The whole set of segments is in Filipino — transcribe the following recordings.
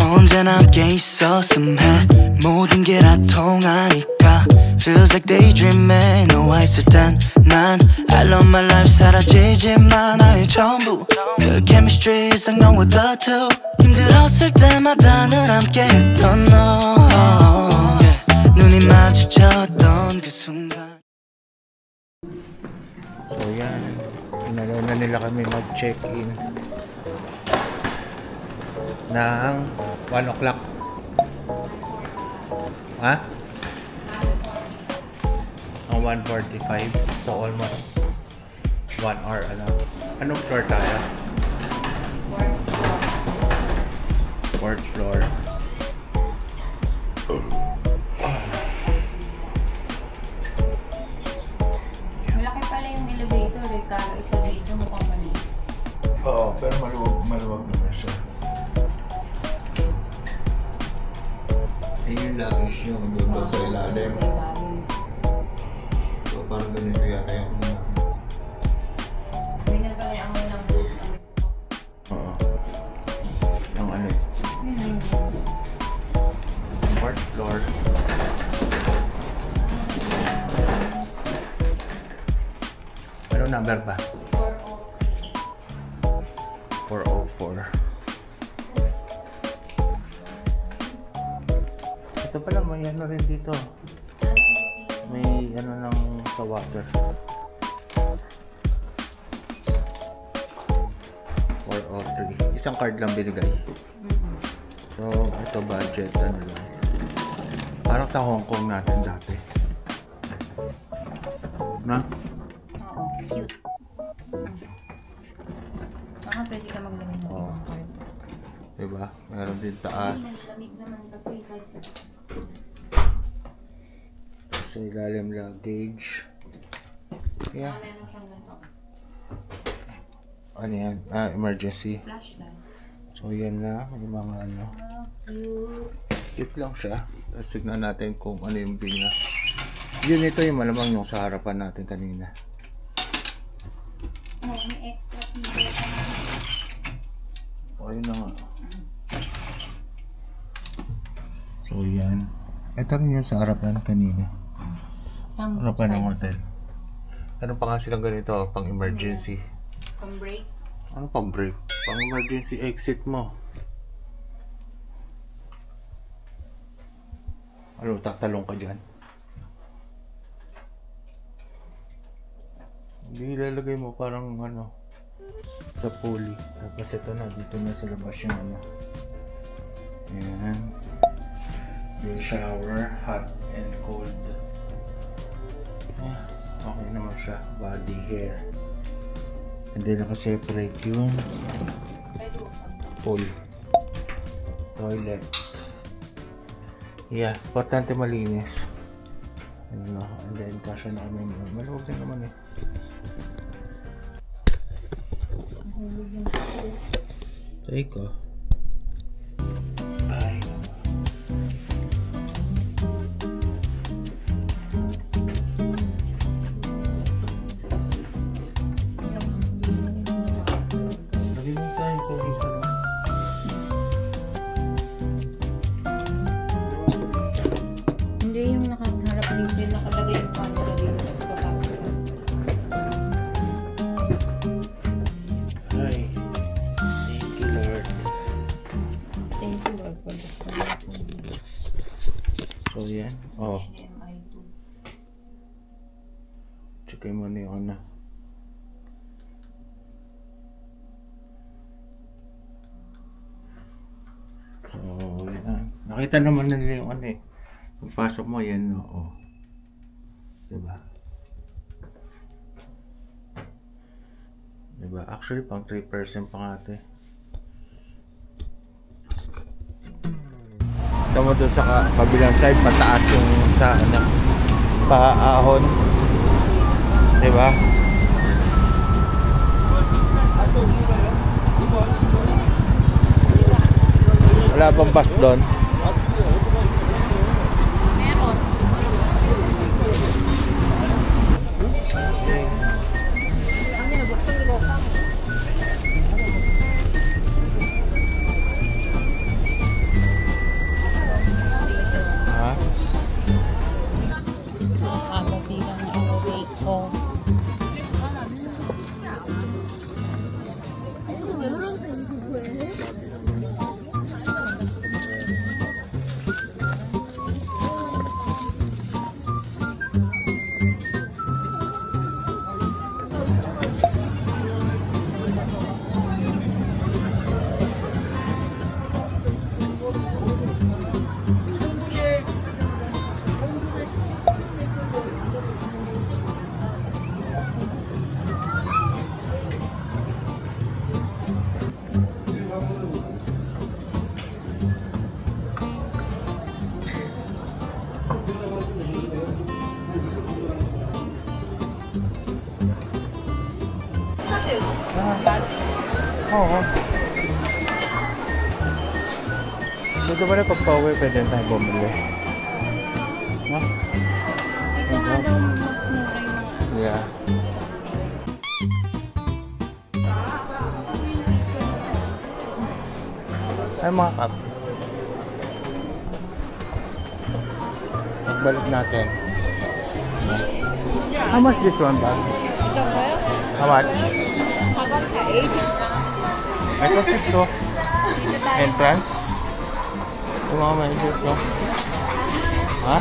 언제나 함께 있었음 해 모든 게 다 통하니까 Feels like daydreaming 너와 있을 땐 난 I love my life 사라지지만 나의 전부 그 chemistry 이상 너와 the two 힘들었을 때마다 늘 함께 했던 너 yeah. 눈이 마주쳤던 그 순간 So yan, inalaw na nila kami mag-check-in ng 1 o'clock. Ha? Ang 1:45. So almost 1 hour. Anong floor tayo? 4th floor. Malaki pala yung elevator eh. Kala isa dito mukhang mali. Oo, pero maluwag naman siya. Yung luggage nyo, doon daw sa ilalim. So parang ganito yata yung Ganyan pala yung amoy ng boot. oo. Ang ano? Yun. 4th floor. Ano number ba? 404. Ito pala, may ano rin dito. May ano lang sa water. 403. Isang card lang binigay. So, ito budget, ano lang. Parang sa Hong Kong natin dati. Na? Oo, cute. Baka pwede ka maglamig ng Oo. ibang card. Diba? Meron din taas. Lamig naman kasi kahit Sa ilalim luggage. Yeah. meron siyang ganito. Ano yan? Emergency. Flashlight. So yan na. May mga ano. Cute. Cute lang siya. Tapos tignan natin kung ano yung bill niya. Yun, ito yung malamang yung sa harapan natin kanina. Oh, may extra pillow. O, yun na nga. So yan. Ito rin yung sa harapan kanina. Harapan ng hotel. Ano pa nga silang ganito? Pang emergency. Pang break. Ano pang break? Pang emergency exit mo. Ano, tatalong ka dyan? Hindi ilalagay mo parang ano sa pulley. Tapos ito na, dito na sa labas yung ano. Ayan. Yung shower, hot and cold. Ah, okay naman siya. Body, hair. Hindi naka-separate yung pool. Toilet. Yeah, importante malinis. Ano, and then kasya na kami. Maluwag din naman eh. Try ko. Ay. Lagyan mo tayo po isa lang. Hindi yung nakaharap dito yung nakalagay yung camera dito sa kapasok. Ay. Thank you, Lord. Thank you Lord for this. So, yan. Oh. HDMI 2. Checkay mo na yung ano. So, yan. Nakita naman na nila yung ano eh. Pagpasok mo, yan, oo. Diba? Diba? Actually, pang 3% pa nga ito eh. Ito mo doon sa kabilang side, mataas yung sa ano, paahon. Diba? Wala bang bus doon? Meron. Oo. Dito ba na pagpa-uwi, pwede tayo bumili? No? Ito nga daw mas mura yung Yeah. Ay mga kap. Balik natin. How much this one ba? ito ba? How much? Habang sa age. Ito 6 oh. Dito tayo. Entrance. Yung mga medals oh. Ha?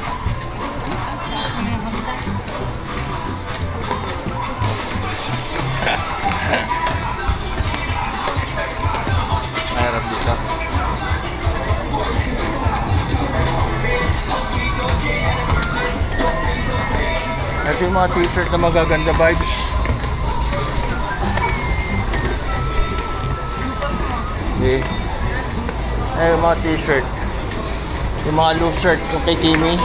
Mahirap dito. Ito yung mga t-shirt na magaganda vibes. Okay. Ay, yung mga t-shirt. Yung mga loose shirt yung kay Kimi.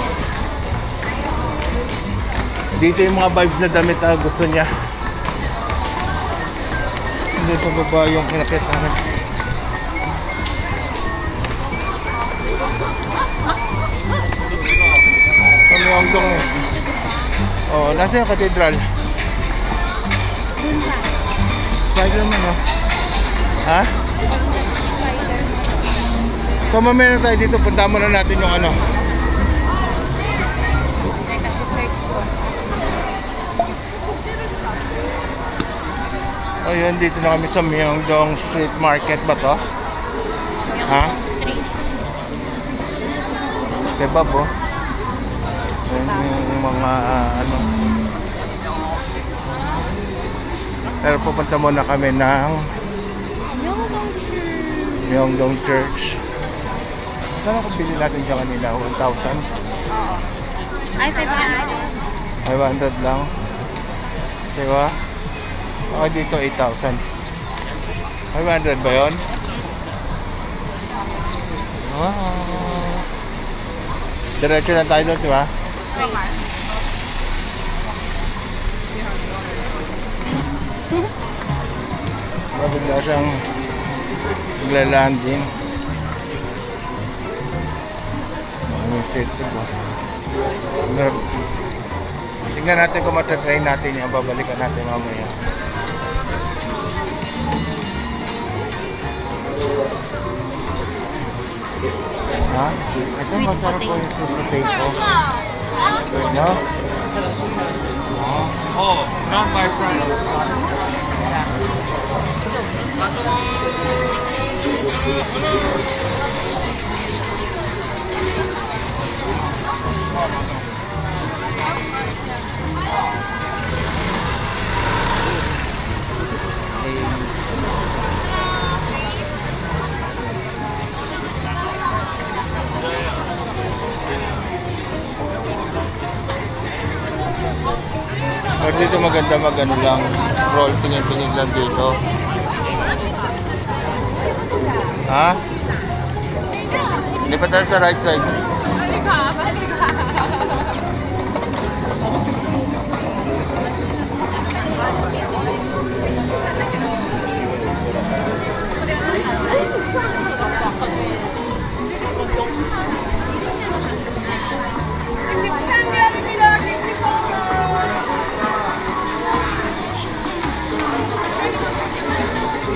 Dito yung mga vibes na damit na gusto niya. Hindi sa baba yung kinakit namin. Kami ang dong eh. Oh, nasa yung cathedral? Spider-Man oh. Ha? So mamaya na tayo dito, punta muna natin yung ano. Teka, search ko. Ayun, dito na kami sa Myeongdong Street Market ba to? Ha? Yung street. Kebab oh. Ayun yung mga ano. Pero pupunta muna kami ng Myeongdong Church. Kano kung bili natin dyan kanina? 1,000? Oo. Ay, 500. 500 lang. Diba? Ako dito 8,000. 500 ba yun? Wow. Diretso na tayo doon, diba? Straight. Bigla siyang magla-landing. May set ba? Tingnan natin kung matatry natin yung babalikan natin mamaya. Ha? Ito Sweet masarap po potato. yung sweet potato. No? Oh, not my friend. Pero dito maganda mag-ano lang, scroll, tingin-tingin lang dito. Ha? Hindi pa tayo sa right side.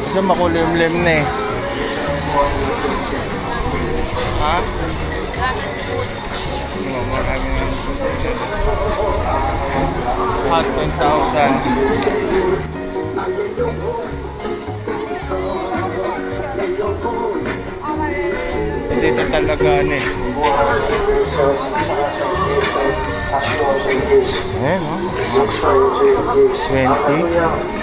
Kasi makulimlim na eh. Ha? Marami nga. Hot 10,000. Dito talaga ano eh. Ayan o. 20.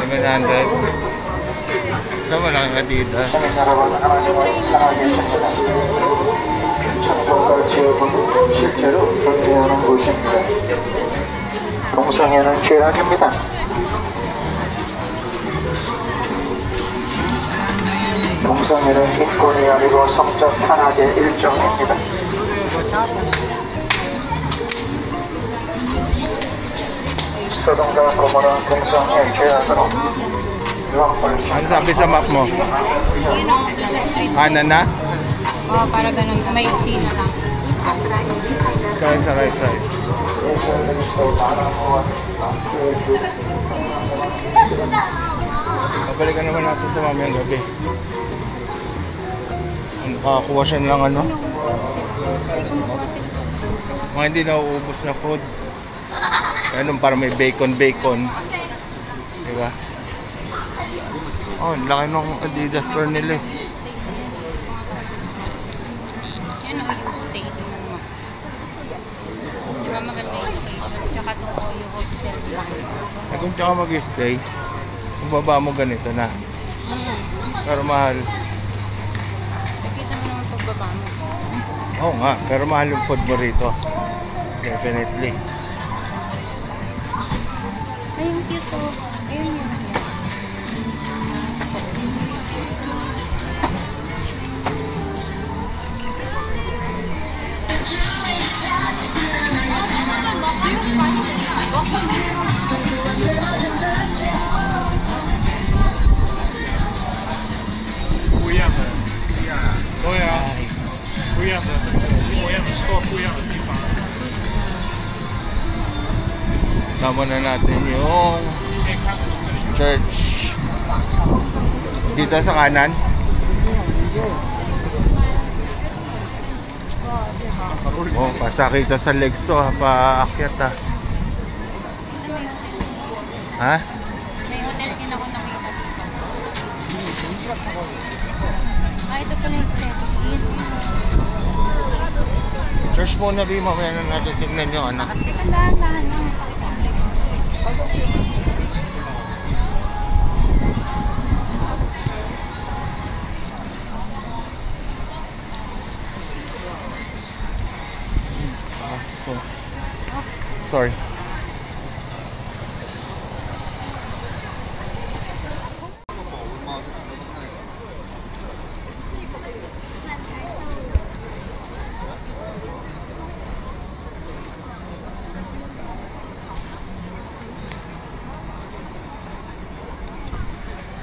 700. Ito malaking Adidas. 동성애는 죄악입니다. 동성애는 인권이 아니고 성적 탄압의 일종입니다. 수동자 고모는 동성애 계약으로 Ano sabi sa map mo? Yun o, nasa street. Kanan na? Oo, para ganun. May iksi na lang. Kaya sa right side. Babalikan naman natin ito mamayang gabi. Nakakuha siya ng ano? May kumukuha sila. Mga hindi nauubos na food. Ganun para may bacon. Diba? Oh, ang laki ng Adidas store nila eh. Yan o, yung stay. Tingnan mo. Di ba maganda yung location? Tsaka ito o, yung hotel lang. Eh, kung tsaka mag-stay, kung baba mo ganito na. Pero mahal. Nakita mo naman pagbaba mo. Oo nga, pero mahal yung food mo rito. Definitely. Ay, yung cute o. Ayun yun. Tama na natin yung church. Dito sa kanan. Oh, pasakita sa legs to ha, paakyat ha. Ha? May hotel din ako nakita dito. Ito pala yung step in. Church muna rin, mamaya na natin tingnan yung ano. Teka, dahan-dahan lang. Sorry.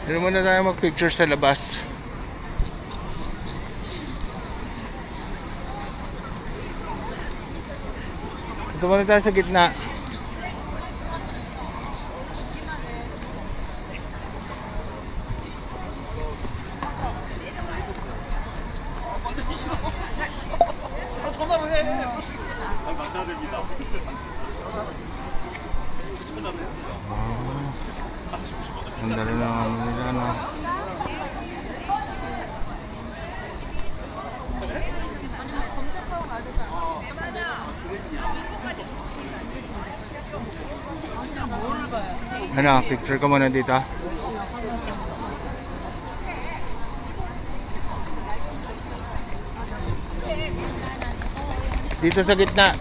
Dito muna tayo mag-picture sa labas. Dito muna tayo sa gitna. Ganda rin ang ano nila, no? Ano, picture ko muna dito. Dito sa gitna.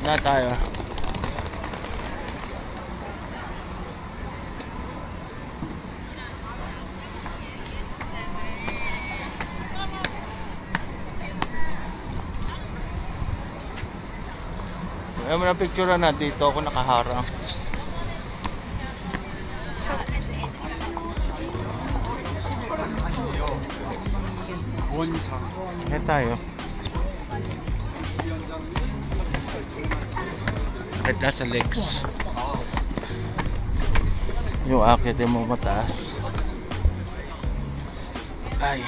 Na tayo. Ayaw mo na picture na dito ako nakaharang. Kaya tayo. Sakit na sa legs. Yung akit mo mataas. Ay.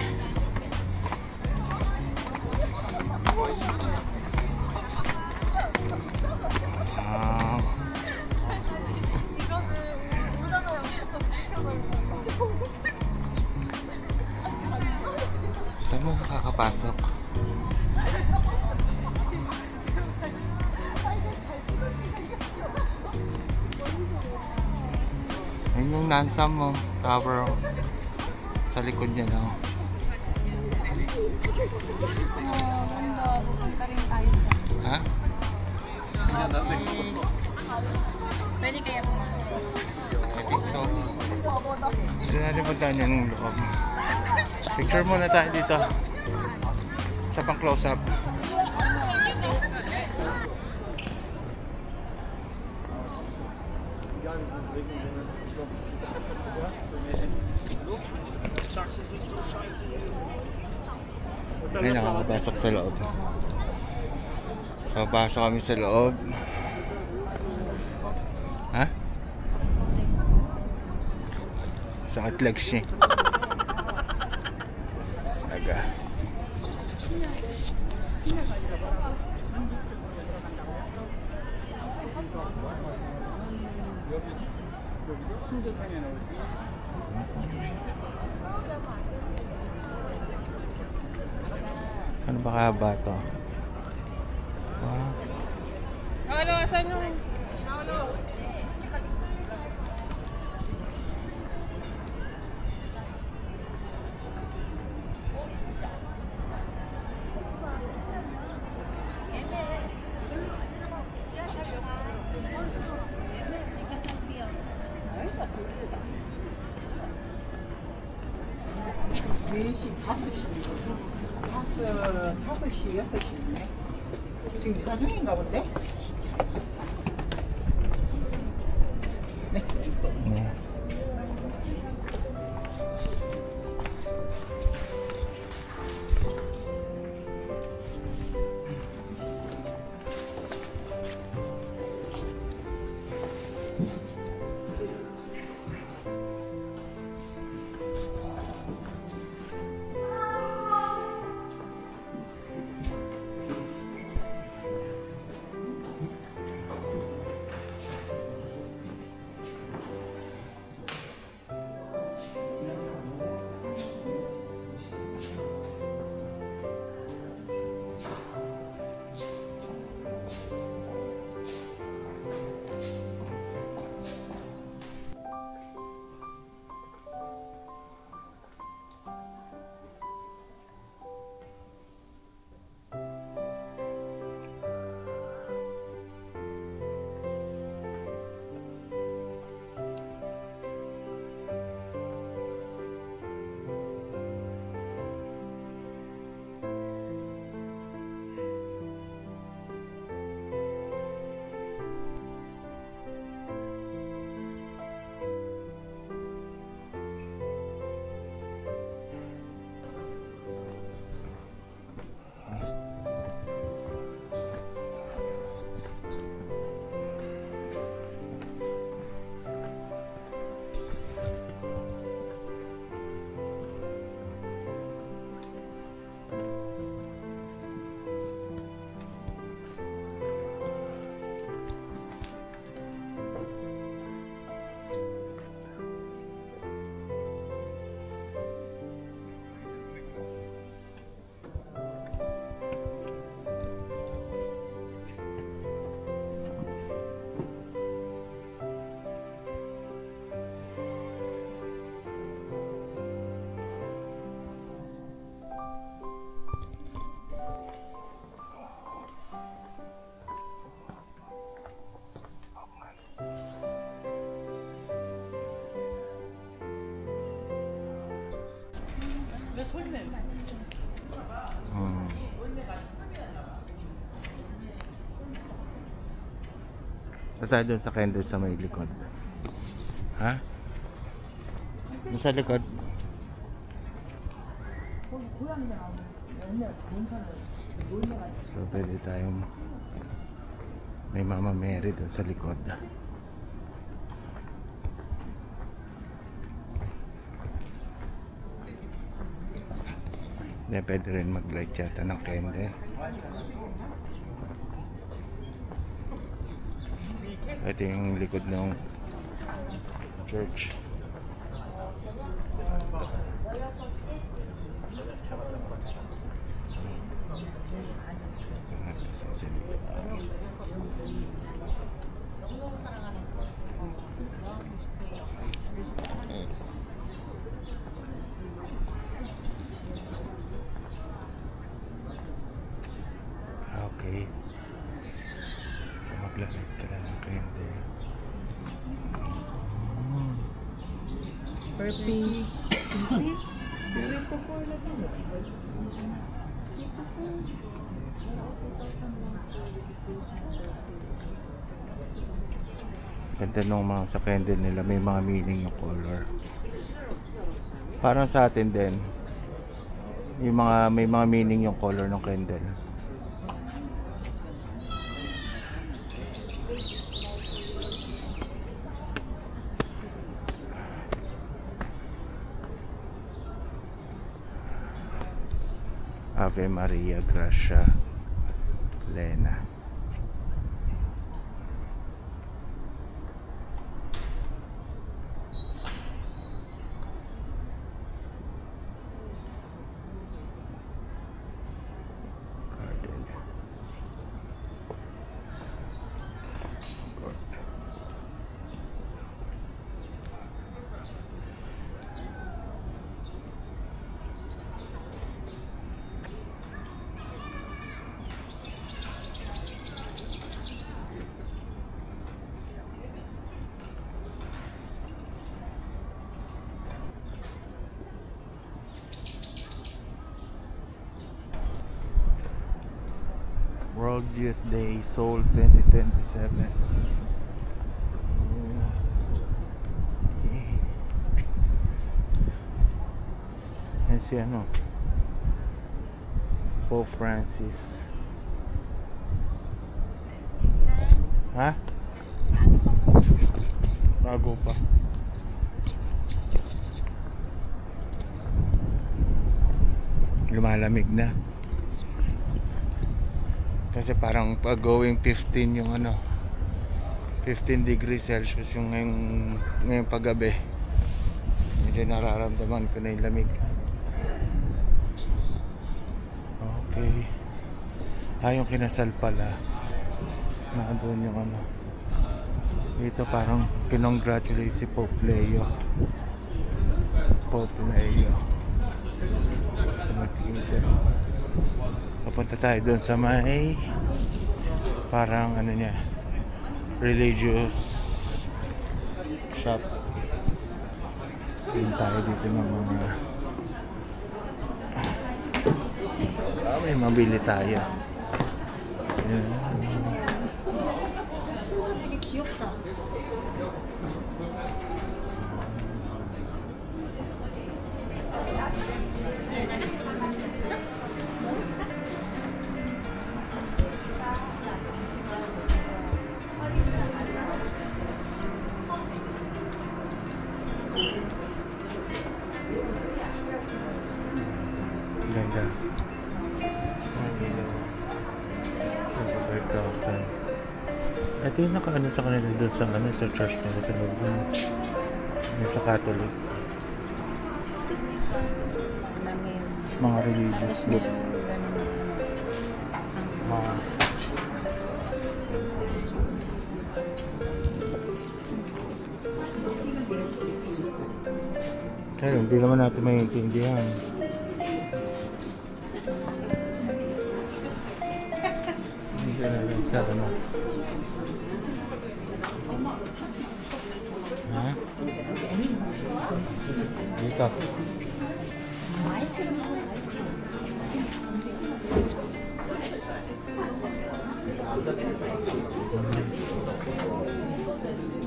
Saan mo nakakapasok? Ayun yung Nansam mo, tower sa likod niya lang. Pupunta rin tayo. Ha? Pwede kaya pumasok? I think so. Gusto natin puntahan yung loob. Picture muna tayo dito. Sa pang close up. Ay, nakakapasok sa loob. So, pasok kami sa loob. Ha? Sakit legs niya. Aga. Ano ba kahaba to? Wow. Ano, asan yung... 다섯 시, 6시네. 지금 이사 중인가 본데? 네. Ito tayo dun sa candle sa may likod. Ha? Nasa likod. So pwede tayong may Mama Mary dun sa likod. Hindi, pwede rin mag-light yata ng candle. Ito yung likod ng church. Okay. Mag-light ka na ng candle. Purpose. Pero ito for na ito. Ganda nung mga sa candle nila, may mga meaning yung color. Parang sa atin din. May mga meaning yung color ng candle. Ave Maria Gracia Lena. World Youth Day, Seoul 2027. Yan si ano, Pope Francis. Ha? Bago pa. Lumalamig na. Kasi parang pag going 15 yung ano, 15 degrees Celsius yung ngayong paggabi. Medyo nararamdaman ko na yung lamig. Okay. Yung kinasal pala. Doon yung ano. Dito parang kinongratulate si Pope Leo. Pope Leo. Sa mag-inter. Papunta tayo doon sa may parang ano niya, religious shop. Yun tayo dito ng mga may mabili tayo. Yun. 되게 귀엽다. Ganda. Okay, 5,000. Ito yung nakaano sa kanila doon sa ano, sa church nila sa loob doon. Yung sa Catholic. Sa mga religious book. Kaya hindi naman natin maintindihan. Hindi na lang sa ano. Ha? Dito.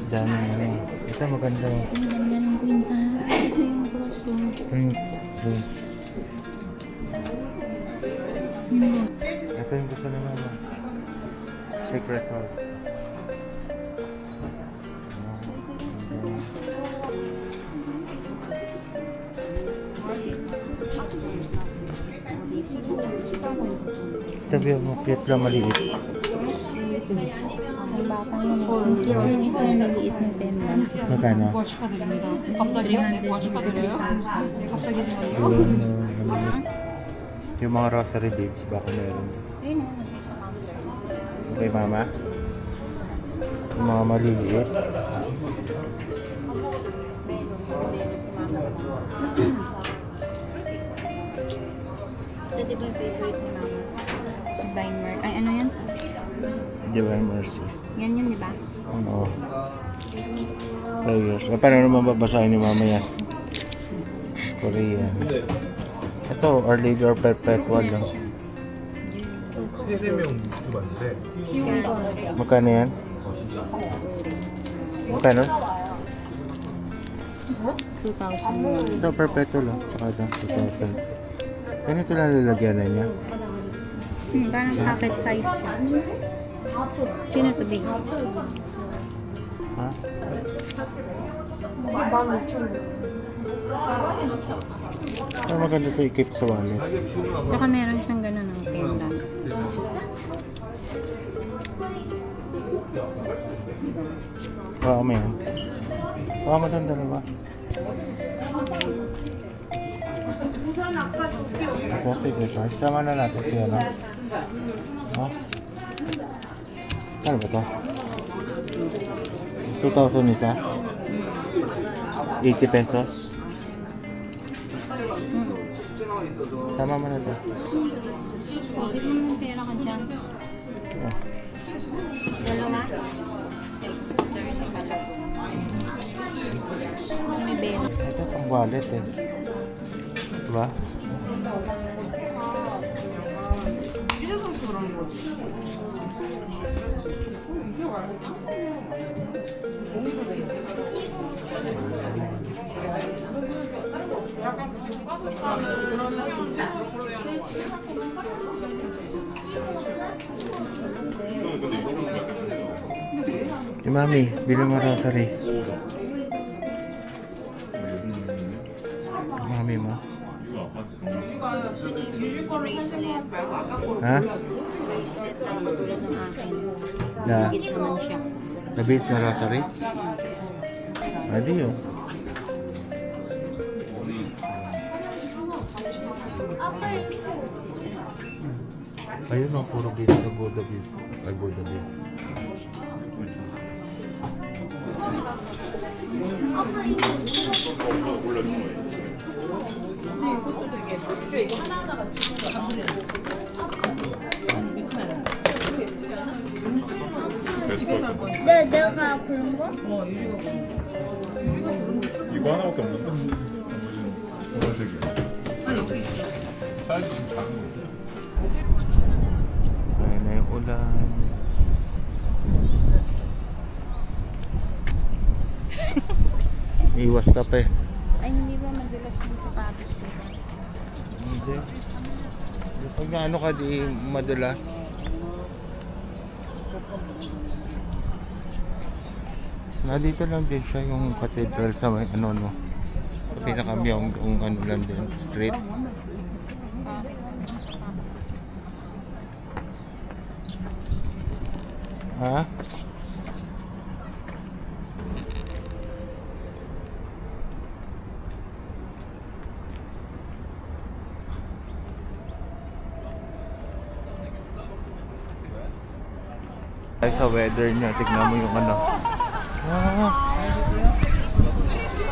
Dami ano. Ito maganda. Ito yung gusto na naman. Secret Heart. Sabi mo, cute lang maliit. Magkano? Yung mga rosary beads, baka meron. Okay, mama? Yung mga maliliit. Ito di ba yung favorite ni mama? Divine Mercy. Ay, ano yan? Divine Mercy. Yan yun, di ba? Ano? Prayers. Paano naman babasahin ni mama yan? Korean. Ito, Our Lady or Perpetual lang. Magkano yan? Magkano? 2,000. Ito, perpetual lang. Tsaka ito, 2,000. Ganito lang lalagyan na niya. Parang pocket size siya. Sino to big? Ha? Pero maganda ito i-keep sa wallet. Tsaka meron siyang ganun ng pendant. Oo, may yan. Oo, maganda na ba? Ito, signature. Sama na natin siya, no? Ha? Ano ba ito? 2,000 isa? 80 pesos? Sama mo na ito. Hindi mo ng pera ka dyan. Oh. Dalawa? May bell. Ito pang wallet eh. Diba? Mami, bili mo rosary. Mami mo. Bracelet. Ha? Bracelet na tulad ng akin. Na, Higit naman siya. nabis na rosary? Adi yun. Ayun o, puro beads sa Buddha beads. Ay, Buddha beads. 네, 내가 그런 거? 이거 하나밖에 없는데? 보라색이야. 사이즈 좀 작은 거 있어. Ayun na yung ulan. Iwas ka pa eh. Ay, hindi ba madalas yung sapatos nila? Hindi. Pag na ano ka di madalas. Dito lang din siya yung cathedral sa may ano no. Pinakamiyong yung ano lang din, street. Ha? Ay, sa weather niya, tignan mo yung ano.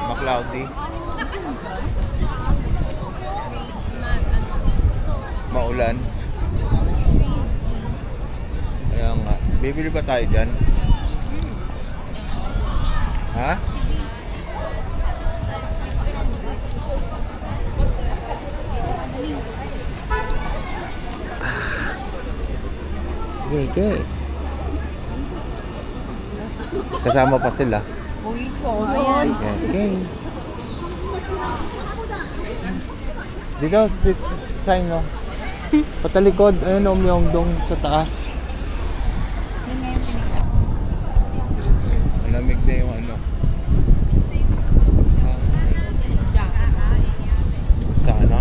Ma-cloudy. Maulan. Kaya nga. Bibili ba tayo dyan? Ha? Okay. Kasama pa sila. Ayan. Okay. Dito, street sign, no? Patalikod, ayun, Myeongdong sa taas. Yun na yung pinaka. Malamig na yung ano. Sa ano?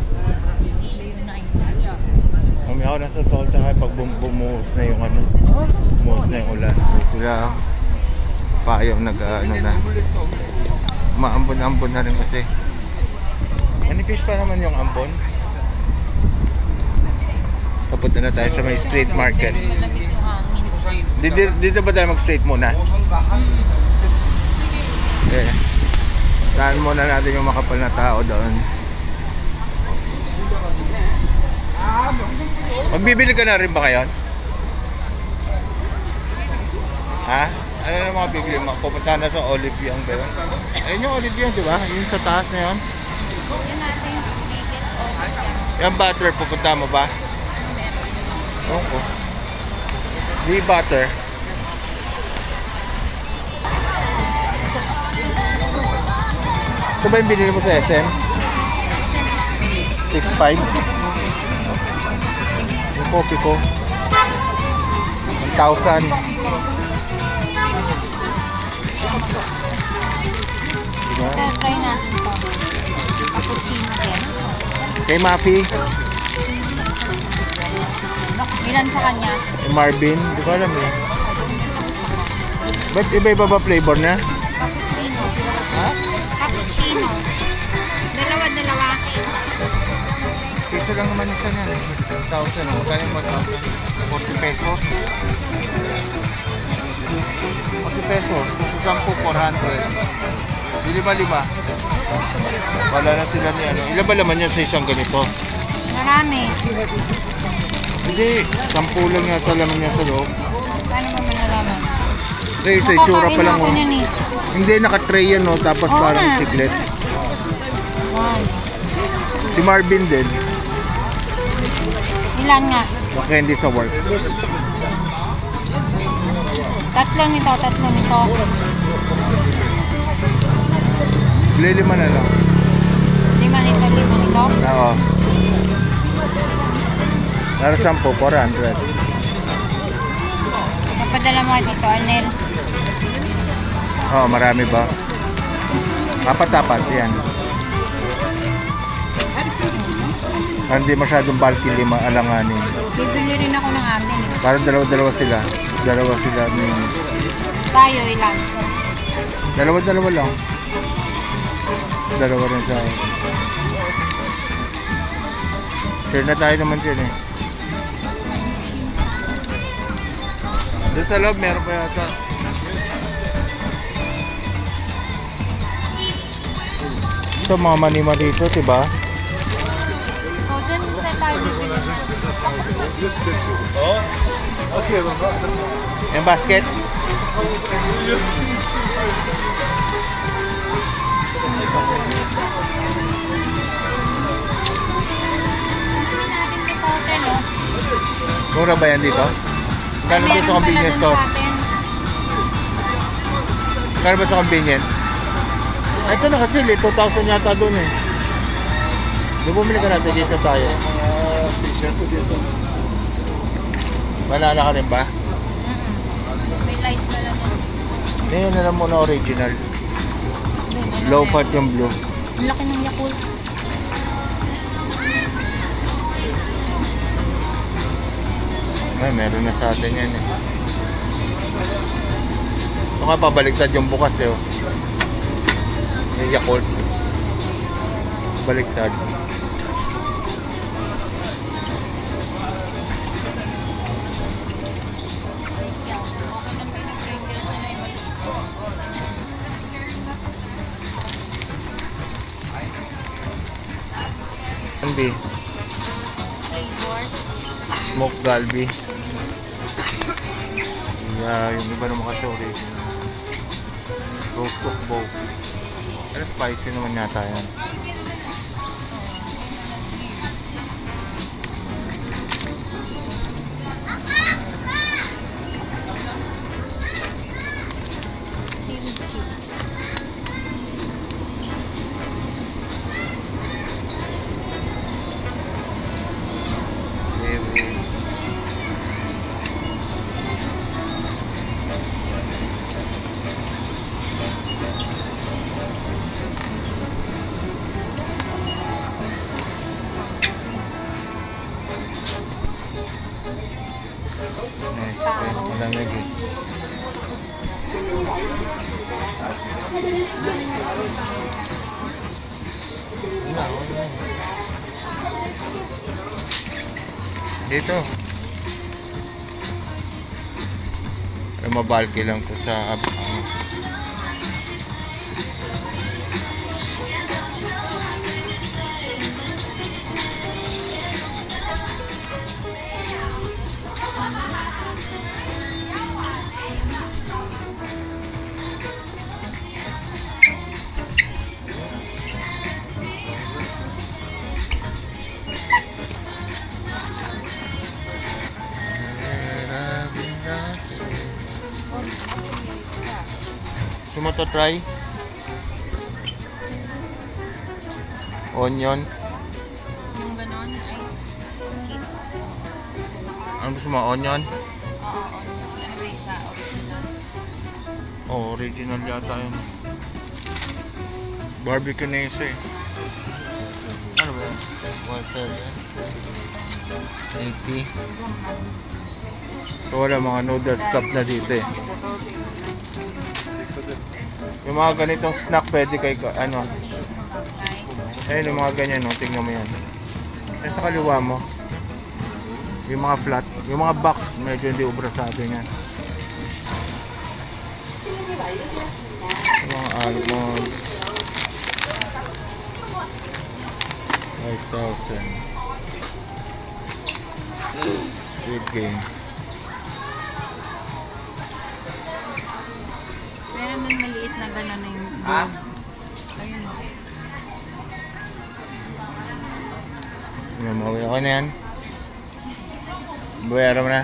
Kami ako nasa Sosa kaya pag bumuhos na yung ano. Bumuhos na yung ulan. So, sila payaw nag-ano na. Maambon-ambon na rin kasi. Manipis pa naman yung ambon. Papunta na tayo sa may street market. Malamig yung hangin. Dito ba tayo mag-street muna? Okay. Tahan muna natin yung makapal na tao doon. Magbibili ka na rin ba ngayon? Ha? Ano na mga bibili mo? Pupunta na sa Olive Young ba yun? Ayun yung Olive Young, di ba? Yung sa taas na yun. Yun natin yung biggest offer. Yung butter, pupunta mo ba? Oo. Di butter. Ito ba yung binili mo sa SM? 6.5? Yung kopi ko 1,000. Diba? Try natin ito. Cappuccino din. Kay Mafi, Ilan sa kanya? kay Marvin, hindi ko alam eh. Ba't iba-iba ba flavor na? Cappuccino. Ha? Cappuccino. Dalawa. Piso lang naman isa niyan eh. 1,000 oh. Magkano yung 1,000? 40 pesos. 40 pesos. Kung sa 10, 400. Di lima. Wala na sila ni ano. Ilan ba laman niya sa isang ganito? Marami. Hindi. 10 lang yata laman niya sa loob. Paano mo malalaman? Tray sa itsura pa lang Nakakain oh. ako niyan eh. Hindi, naka-tray yan oh. Tapos Oo parang nga. chiclet. Wow. Si Marvin din. Ilan nga? Baka hindi sa work. Tatlo nito. Bili 5 na lang. 5 nito. Oo. Para 10, 400. Napadala mo dito, Arnel. Oo, marami ba? Apat, yan. Hindi masyadong bulky, 5 alanganin. Bibili rin ako ng amin eh. Parang dalawa sila. Dalawa sila. Tayo ilan? Dalawa lang. Dalawa rin sa... Share na tayo naman dyan eh. Doon sa loob, meron pa yata. Ito mga manima dito, diba? O, dun sa tayo bibili. Yung basket? Bibili natin ito sa hotel, oh. Mura ba yan dito? Kano ba sa convenience store? Kano ba sa convenience? Ito na kasi, 2,000 yata doon eh. Di bumili ka natin dito tayo. Banana ka rin ba? May light na lang. Hindi, na lang muna original. Low fat yung blue. Ang laki ng Yakult. Ay, meron na sa atin yan eh. Ito nga pabaliktad yung bukas eh. Oh. Yung Yakult. Baliktad. Galbi. Flavors. Smoke galbi. Yeah, yung iba naman kasi original. Roast of bow. Pero spicy naman yata yan. Seaweed chips. Seaweeds. Nice. Okay, malamig eh. Dito. Ay, mabalki lang to sa Gusto mo to try? onion. Yung ganon ay chips. Ano gusto mo? Onion? Oo, ano ba isa? Original. Oh, original yata yun. Barbecue na isa eh. Ano ba yan? 1.7 80. So wala, mga noodle stop na dito eh. Yung mga ganitong snack pwede kay ano. Ayun yung mga ganyan, no? Tingnan mo yan. Ay sa kaliwa mo. Yung mga flat, yung mga box, medyo hindi ubra sa atin yan. Yung mga almonds. 5,000. Good game. Meron din maliit na gano'n na yung gold. Ayun. Mauwi ako na yan. Bayaran mo na.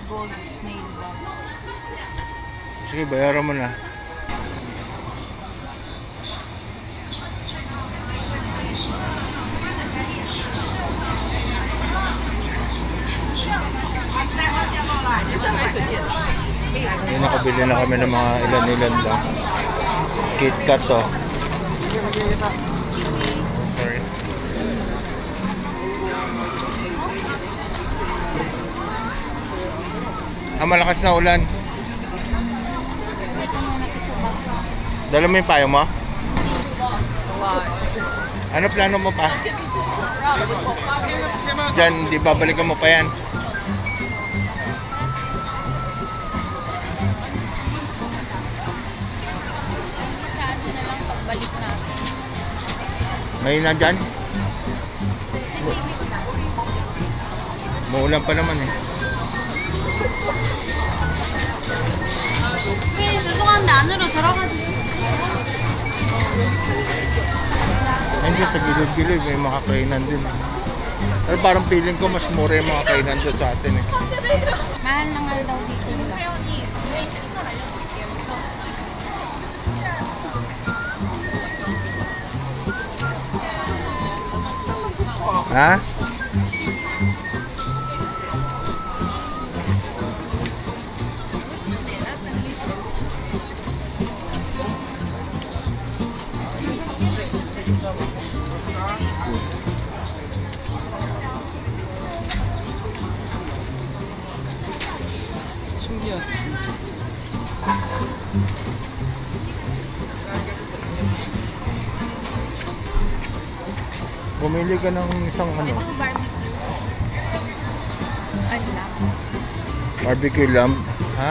Gold snail ball. Sige, bayaran mo na. May nakabili na kami ng mga ilan-ilan lang. KitKat to. Sorry. Malakas na ulan. Dala mo yung payo mo? Ano plano mo pa? Diyan, di babalikan mo pa yan. Sa ano na lang pagbalik natin. May na dyan? Maulan pa naman eh. 죄송한데 안으로 들어가주세요. Nandiyan sa gilid-gilid, may mga kainan din. Pero parang feeling ko mas mura yung mga kainan doon sa atin eh. Mahal na mahal daw dito nila. Ha? 신기하다. Bumili ka ng isang ano, Ito barbecue. Ano lang? barbecue lamb. Ha?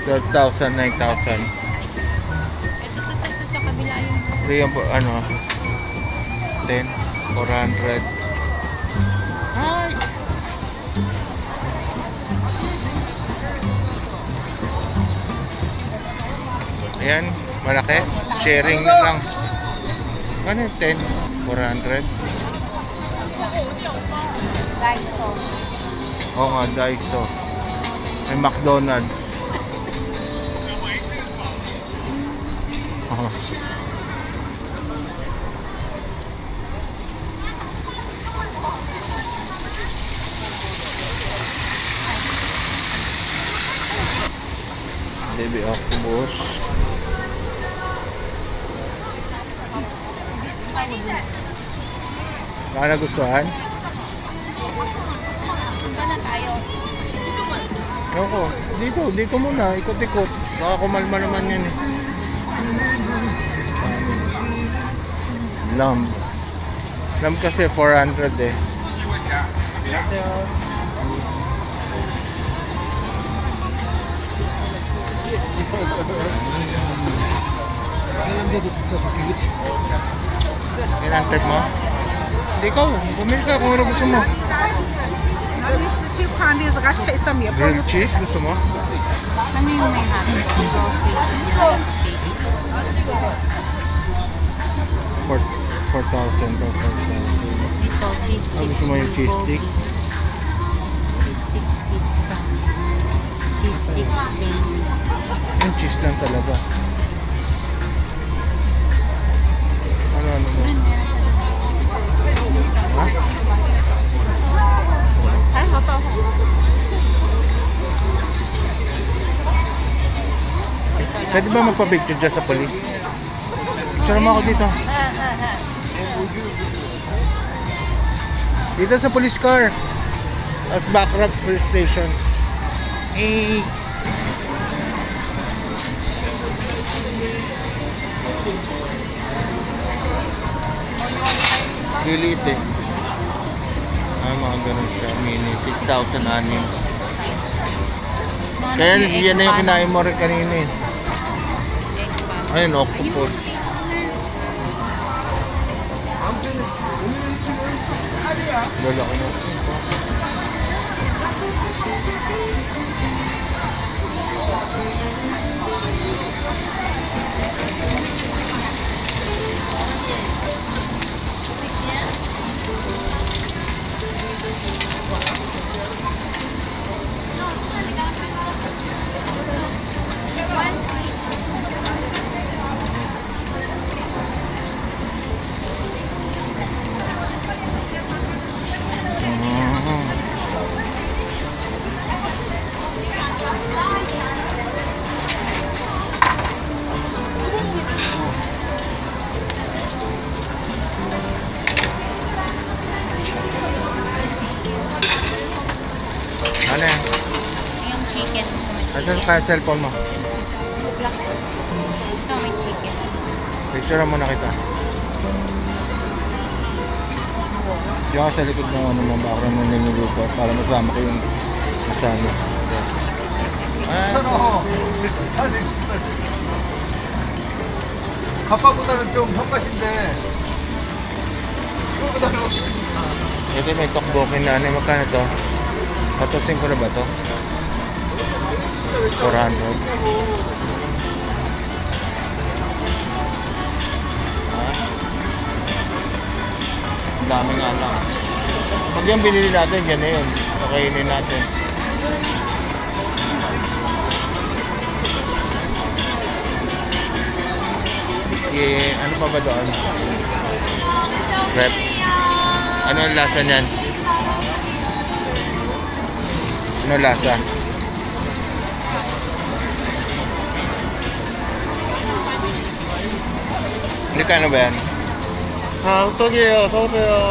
12,000, 9,000. Ito sa kabila yung Riyan po, ano, 10, 400. Hi! Ayan, malaki. Sharing na lang. Ano yung 10? 400? Daiso. Oo nga, Daiso. May McDonald's. Oh. Baby octopus. Baka nagustuhan? Saan na tayo? Ako, dito muna, ikot-ikot. Baka kumalma naman yan eh. Lamb. Lamb kasi 400 eh. Kinantip mo? Hindi ikaw, bumili ka kung ano gusto mo. Grilled cheese gusto mo? Ano yung may hammer? For 4,000 to 4,000. Ito, cheese Ah, sticks. gusto mo yung cheese stick? Cheese sticks pizza. Cheese sticks plain. Yung cheese lang talaga. Ano Pwede ba magpa-picture dyan sa police? Picture mo ako dito. Dito sa police car. Tapos Backrop police station. Eh. Liliit eh. Mga ganun siya. Mini. 6,000 anim. Kaya yan na yung kinain mo rin kanina eh. Ayun, octopus. Lalaki na. Ano yan? Yung chicken. Asan ka cellphone mo? Ito may chicken. Picture mo na kita. Diyan ka sa likod ng ano mo, baka mo niluluto para masama ko yung masama. 아빠보다는 좀 성가신데 Ito may tokbokin na ano, magkano to? Patusin ko na ba to? 400. Ang dami nga lang. Pag yung binili natin, yan na yun. Pakainin natin. Ano pa ba doon? Rep. Ano ang lasa niyan? Ano lasa? Hindi ka ano ba yan? 어떡해요, 서우세요.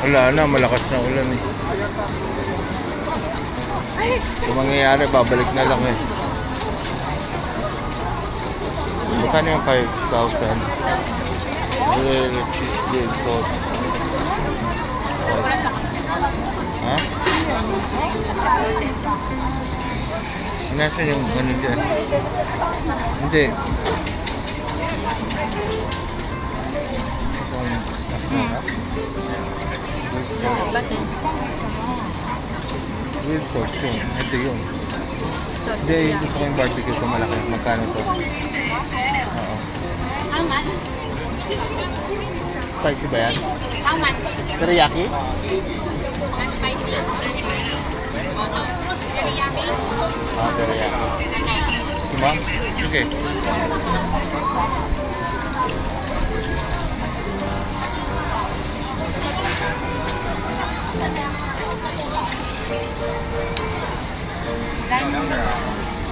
Wala na, malakas na ulan eh. Kung mangyayari, babalik na lang eh. Magkano yung 5,000? Real cheese grilled salt. Ha? Nasaan yung ano dyan? Hindi. Grilled salt yun. Ito yun. Hindi, gusto ko yung barbecue ko malaki. Magkano to? Oo. How much? Spicy ba yan? How much? Teriyaki? Not spicy. Ano? Teriyaki? Ah, teriyaki. Gusto mo? Sige.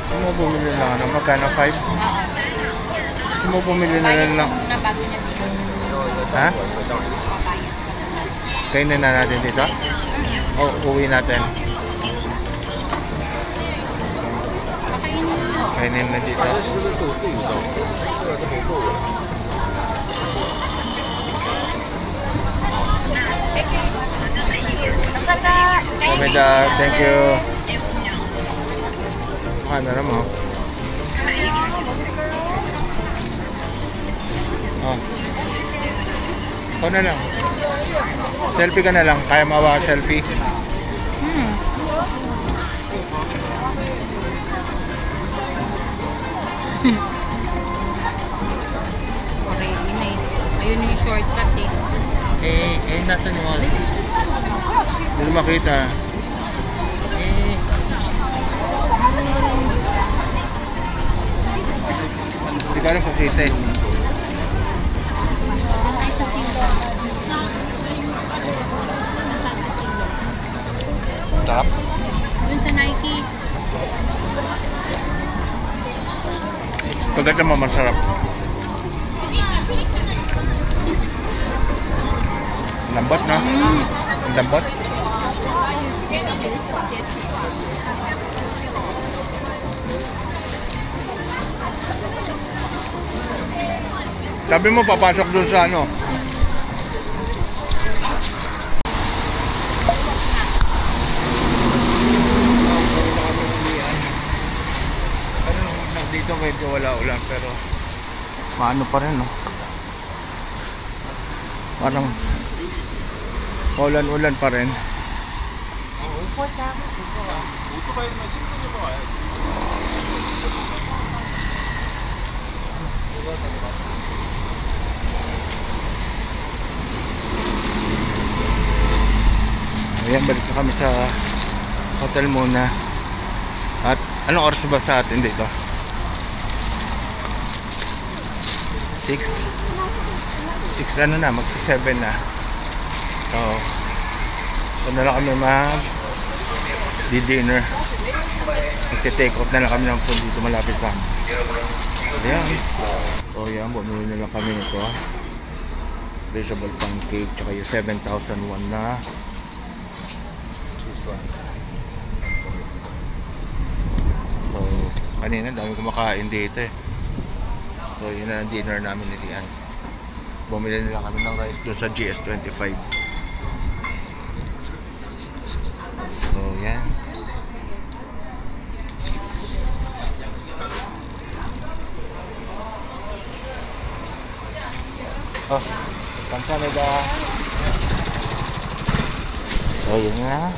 Gusto mo bumili lang ano? Magkano? 5? Gusto mo bumili na lang lang? Muna bago niya dito. Ha? Kainin na natin dito? O uwi natin? Kainin na dito? Kamida, thank you. Camera mo. Oh. Ikaw na lang. Selfie ka na lang. Kaya mawa selfie. Ready na eh. Ayun na yung shortcut eh. Nasaan yung mga? Hindi makita. Hindi ka rin kukita eh. Sarap. Dun sa Nike. Pagkat naman masarap. Lambot, no? Lambot. Sabi mo papasok dun sa ano? Dito medyo wala ulan pero maano pa rin, no? Parang ulan-ulan pa rin. Ayan, balik na kami sa hotel muna. At anong oras ba sa atin dito? 6 ano na, magsa 7 na. So doon na lang kami mag-dinner. Magte-take off na lang kami ng food dito malapit sa amin. Ayan. So yan, bumili na lang kami nito. Vegetable pancake, tsaka yung 7,001 na this one. So kanina dami kumakain dito eh. So yun na ang dinner namin ni Rian. Bumili nila kami ng rice doon sa GS25. So yan. Oh, pansameda. So yun na.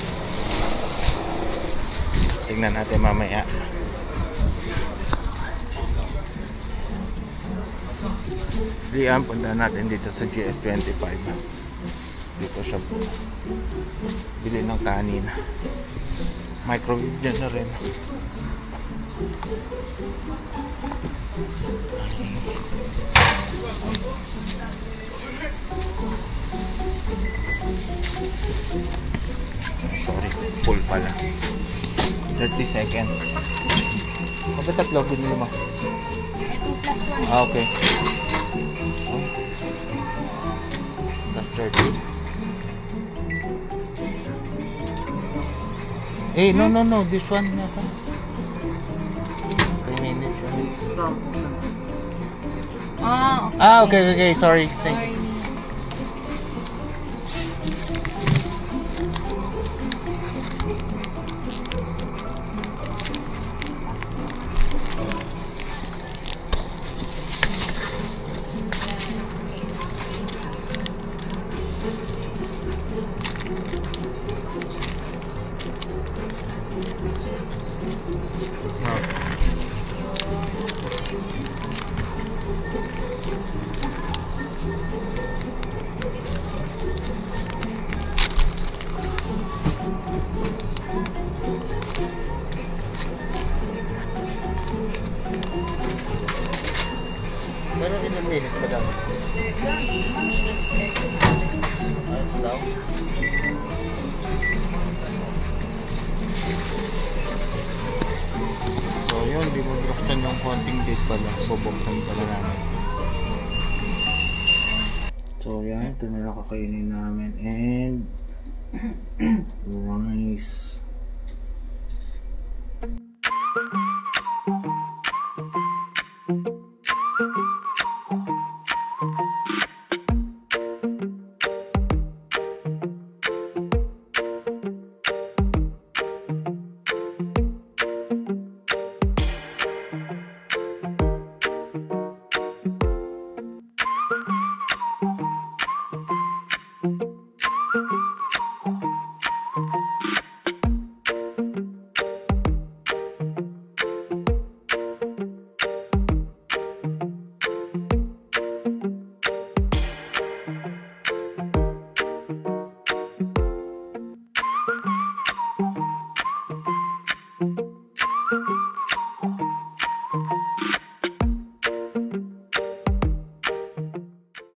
Tingnan natin mamaya. Rian, punta natin dito sa GS25. Dito siya bili ng kanin. Microwave dyan na rin. Sorry, full pala. 30 seconds. Bakit tatlo binili mo? 2+1. Ah, okay. That's 30. Hey, no, this one yata. 3 minutes. Okay. Sorry. Thank you. Pero ilang minutes pa daw? 3 minutes. Ayun daw. So yun, di mo buksan yung konting gate pala. Bubuksan pala namin. So yan, ito na lang kakainin namin. And rice.